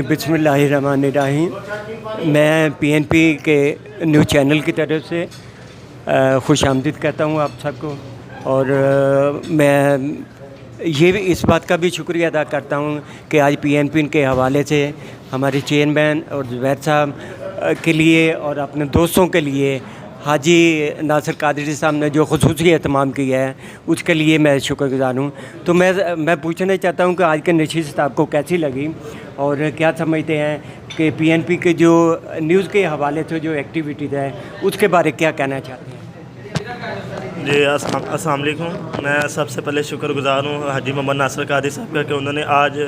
बिस्मिल्लाहिर्रहमानिर्रहीम। मैं पीएनपी के न्यूज़ चैनल की तरफ से खुशामदीद कहता हूँ आप सबको। और मैं ये भी इस बात का भी शुक्रिया अदा करता हूँ कि आज पीएनपी के हवाले से हमारे चेयरमैन और ज़ुबैर साहब के लिए और अपने दोस्तों के लिए हाजी नासिर कादरी साहब ने जो ख़ुसूसी एहतमाम किया है उसके लिए मैं शुक्रगुज़ार हूँ। तो मैं पूछना चाहता हूँ कि आज की नशिस्त आपको कैसी लगी और क्या समझते हैं कि पीएनपी के जो न्यूज़ के हवाले से जो एक्टिविटीज़ है उसके बारे क्या कहना चाहते हैं? जी अस्सलाम वालेकुम। मैं सबसे पहले शुक्रगुज़ार हूँ हाजी मोहम्मद नासिर कादरी साहब का कि उन्होंने आज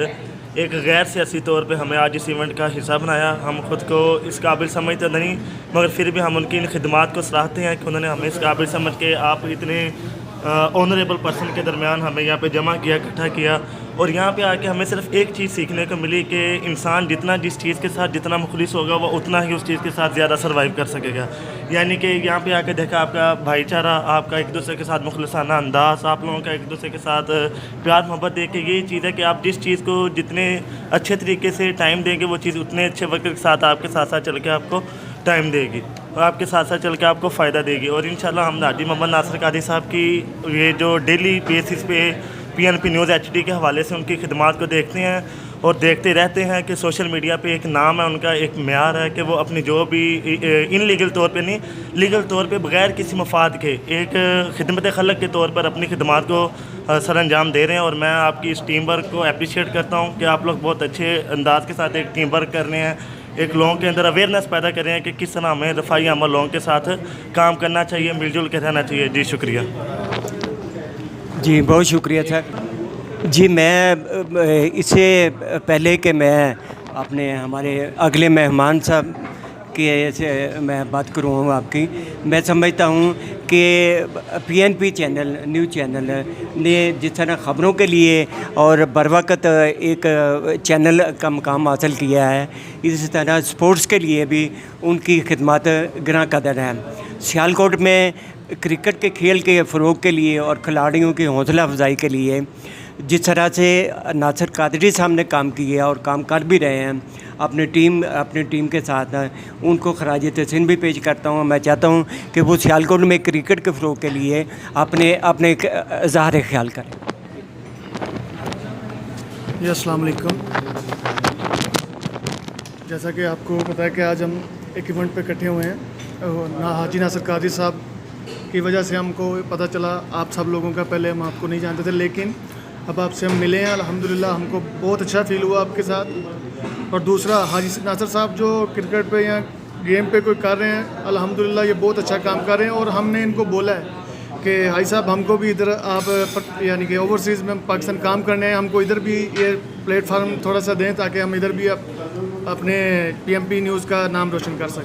एक गैर सियासी तौर पे हमें आज इस इवेंट का हिस्सा बनाया। हम ख़ुद को इस काबिल समझते नहीं, मगर फिर भी हम उनकी इन खिदमात को सराहते हैं कि उन्होंने हमें इस काबिल समझ के आप इतने ऑनरेबल पर्सन के दरमियान हमें यहाँ पे जमा किया, इकट्ठा किया। और यहाँ पे आके हमें सिर्फ एक चीज़ सीखने को मिली कि इंसान जितना जिस चीज़ के साथ जितना मुखलिस होगा वो उतना ही उस चीज़ के साथ ज़्यादा सर्वाइव कर सकेगा। यानी कि यहाँ पे आके देखा आपका भाईचारा, आपका एक दूसरे के साथ मुखलिसाना अंदाज़, आप लोगों का एक दूसरे के साथ प्यार मोहब्बत देख के ये चीज़ है कि आप जिस चीज़ को जितने अच्छे तरीके से टाइम देंगे वो चीज़ उतने अच्छे वक्त के साथ आपके साथ साथ चल के आपको टाइम देगी और आपके साथ साथ चल के आपको फ़ायदा देगी। और इंशाल्लाह हम हाजी मोहम्मद नासिर कादरी साहब की ये जो डेली बेसिस पे पीएनपी न्यूज़ एचडी के हवाले से उनकी खिदमात को देखते हैं और देखते रहते हैं कि सोशल मीडिया पे एक नाम है उनका, एक म्यार है कि वो अपनी जो भी इनलीगल तौर पे नहीं, लीगल तौर पे बग़ैर किसी मफाद के एक खिदमत खलक के तौर पर अपनी खिदमात को सर अंजाम दे रहे हैं। और मैं आपकी इस टीम वर्क को अप्रिशिएट करता हूँ कि आप लोग बहुत अच्छे अंदाज के साथ एक टीम वर्क कर रहे हैं, एक लोगों के अंदर अवेयरनेस पैदा कर रहे हैं कि किस तरह हमें रफ़ाई अमल लोगों के साथ काम करना चाहिए, मिलजुल के रहना चाहिए। जी शुक्रिया। जी बहुत शुक्रिया सर। जी मैं इससे पहले कि मैं अपने हमारे अगले मेहमान साहब के से मैं बात करूँ आपकी, मैं समझता हूँ कि पीएनपी चैनल न्यूज़ चैनल ने जिस तरह ख़बरों के लिए और बर वक़्त एक चैनल का मकाम हासिल किया है, इसी तरह स्पोर्ट्स के लिए भी उनकी खिदमत गिरां कदर है। सियालकोट में क्रिकेट के खेल के फ़रोग़ के लिए और खिलाड़ियों की हौसला अफजाई के लिए जिस तरह से नासिर कादरी साहब ने काम किया और काम कर भी रहे हैं अपनी टीम के साथ, उनको खराज तहसीन भी पेश करता हूँ। मैं चाहता हूँ कि वो सियालकोट में क्रिकेट के फ़रोग़ के लिए अपने इज़हार ख्याल करें। जी अस्सलाम वालेकुम। जैसा कि आपको पता है कि आज हम एक इवेंट पे इकट्ठे हुए हैं, हाजी नासिर कादरी साहब की वजह से हमको पता चला। आप सब लोगों का पहले हम आपको नहीं जानते थे, लेकिन अब आपसे हम मिले हैं, अल्हम्दुलिल्लाह हमको बहुत अच्छा फ़ील हुआ आपके साथ। और दूसरा हाजी नासिर साहब जो क्रिकेट पे या गेम पे कोई कर रहे हैं, अल्हम्दुलिल्लाह ये बहुत अच्छा काम कर रहे हैं। और हमने इनको बोला है कि हाजी साहब हमको भी इधर आप यानी कि ओवरसीज़ में पाकिस्तान काम करने हैं, हमको इधर भी ये प्लेटफार्म थोड़ा सा दें ताकि हम इधर भी अपने पीएनपी न्यूज़ का नाम रोशन कर सकें।